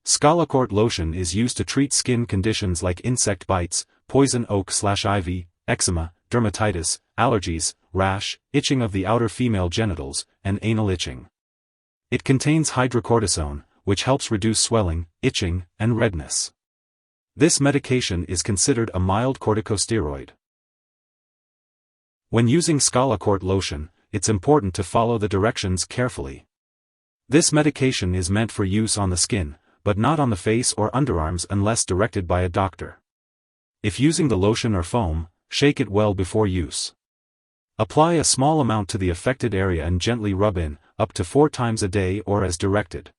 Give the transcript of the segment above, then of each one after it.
Scalacort Lotion is used to treat skin conditions like insect bites, poison oak/ivy, eczema, dermatitis, allergies, rash, itching of the outer female genitals, and anal itching. It contains hydrocortisone, which helps reduce swelling, itching, and redness. This medication is considered a mild corticosteroid. When using Scalacort Lotion, it's important to follow the directions carefully. This medication is meant for use on the skin, but not on the face or underarms unless directed by a doctor. If using the lotion or foam, shake it well before use. Apply a small amount to the affected area and gently rub in, up to 4 times a day or as directed.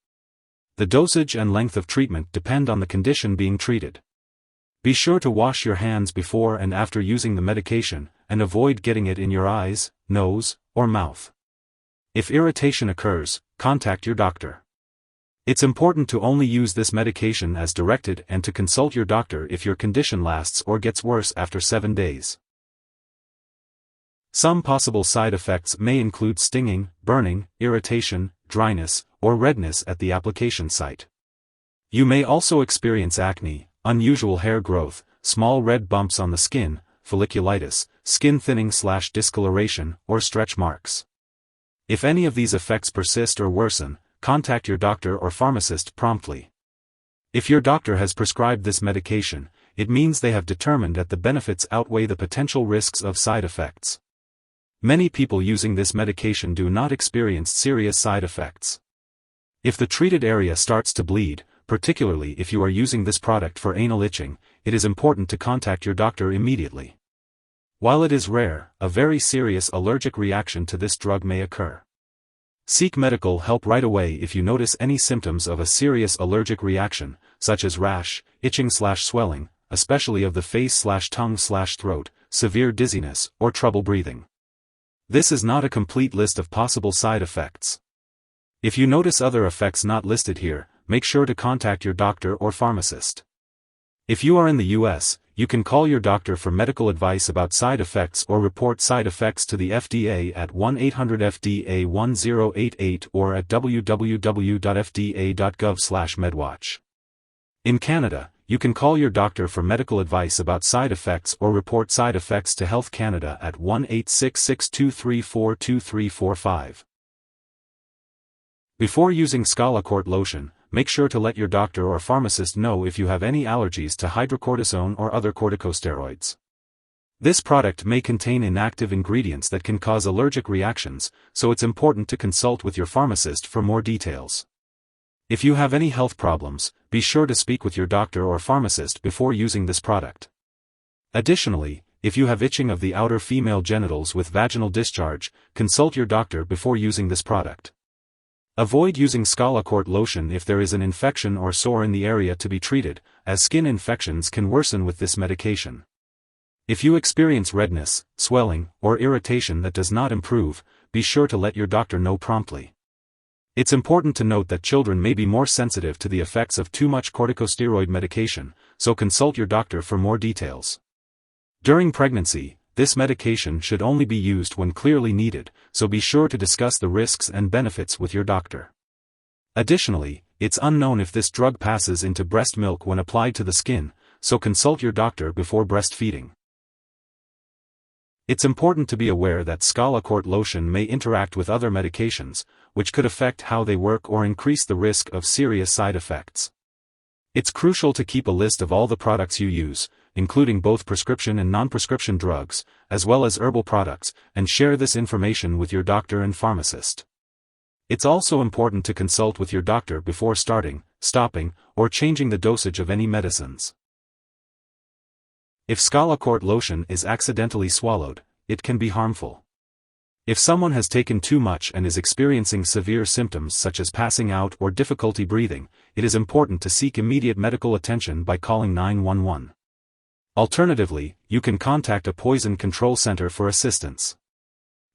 The dosage and length of treatment depend on the condition being treated. Be sure to wash your hands before and after using the medication, and avoid getting it in your eyes, nose, or mouth. If irritation occurs, contact your doctor. It's important to only use this medication as directed and to consult your doctor if your condition lasts or gets worse after 7 days. Some possible side effects may include stinging, burning, irritation, dryness, or redness at the application site. You may also experience acne, unusual hair growth, small red bumps on the skin, folliculitis, skin thinning/discoloration, or stretch marks. If any of these effects persist or worsen, contact your doctor or pharmacist promptly. If your doctor has prescribed this medication, it means they have determined that the benefits outweigh the potential risks of side effects. Many people using this medication do not experience serious side effects. If the treated area starts to bleed, particularly if you are using this product for anal itching, it is important to contact your doctor immediately. While it is rare, a very serious allergic reaction to this drug may occur. Seek medical help right away if you notice any symptoms of a serious allergic reaction, such as rash, itching/swelling, especially of the face/tongue/throat, severe dizziness, or trouble breathing. This is not a complete list of possible side effects. If you notice other effects not listed here, make sure to contact your doctor or pharmacist. If you are in the US, you can call your doctor for medical advice about side effects or report side effects to the FDA at 1-800-FDA-1088 or at www.fda.gov/medwatch. In Canada, you can call your doctor for medical advice about side effects or report side effects to Health Canada at 1-866-234-2345. Before using Scalacort Lotion, make sure to let your doctor or pharmacist know if you have any allergies to hydrocortisone or other corticosteroids. This product may contain inactive ingredients that can cause allergic reactions, so it's important to consult with your pharmacist for more details. If you have any health problems, be sure to speak with your doctor or pharmacist before using this product. Additionally, if you have itching of the outer female genitals with vaginal discharge, consult your doctor before using this product. Avoid using Scalacort Lotion if there is an infection or sore in the area to be treated, as skin infections can worsen with this medication. If you experience redness, swelling, or irritation that does not improve, be sure to let your doctor know promptly. It's important to note that children may be more sensitive to the effects of too much corticosteroid medication, so consult your doctor for more details. During pregnancy, this medication should only be used when clearly needed, so be sure to discuss the risks and benefits with your doctor. Additionally, it's unknown if this drug passes into breast milk when applied to the skin, so consult your doctor before breastfeeding. It's important to be aware that Scalacort Lotion may interact with other medications, which could affect how they work or increase the risk of serious side effects. It's crucial to keep a list of all the products you use, including both prescription and non-prescription drugs, as well as herbal products, and share this information with your doctor and pharmacist. It's also important to consult with your doctor before starting, stopping, or changing the dosage of any medicines. If Scalacort Lotion is accidentally swallowed, it can be harmful. If someone has taken too much and is experiencing severe symptoms such as passing out or difficulty breathing, it is important to seek immediate medical attention by calling 911. Alternatively, you can contact a poison control center for assistance.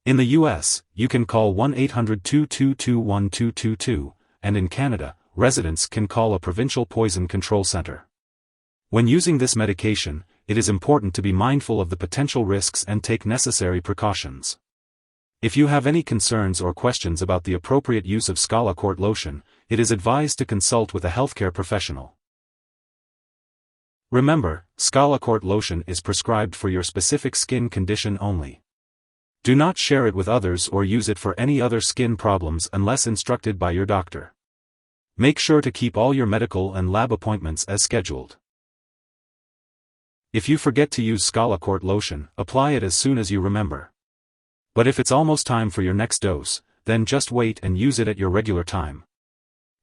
In the US, you can call 1-800-222-1222, and in Canada, residents can call a provincial poison control center. When using this medication, it is important to be mindful of the potential risks and take necessary precautions. If you have any concerns or questions about the appropriate use of Scalacort Lotion, it is advised to consult with a healthcare professional. Remember, Scalacort Lotion is prescribed for your specific skin condition only. Do not share it with others or use it for any other skin problems unless instructed by your doctor. Make sure to keep all your medical and lab appointments as scheduled. If you forget to use Scalacort Lotion, apply it as soon as you remember. But if it's almost time for your next dose, then just wait and use it at your regular time.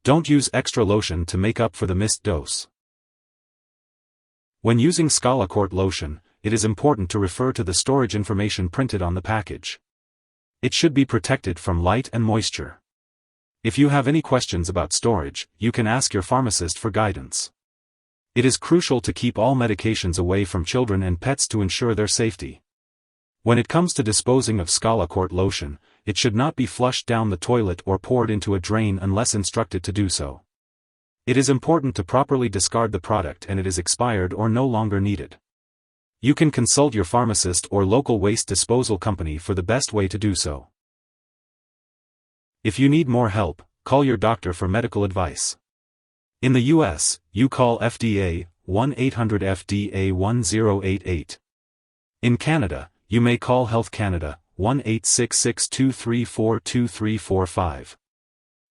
Don't use extra lotion to make up for the missed dose. When using Scalacort Lotion, it is important to refer to the storage information printed on the package. It should be protected from light and moisture. If you have any questions about storage, you can ask your pharmacist for guidance. It is crucial to keep all medications away from children and pets to ensure their safety. When it comes to disposing of Scalacort Lotion, it should not be flushed down the toilet or poured into a drain unless instructed to do so. It is important to properly discard the product and it is expired or no longer needed. You can consult your pharmacist or local waste disposal company for the best way to do so. If you need more help, call your doctor for medical advice. In the US, you call FDA, 1-800-FDA-1088. In Canada, you may call Health Canada, 1-866-234-2345.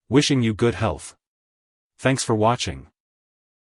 Wishing you good health. Thanks for watching.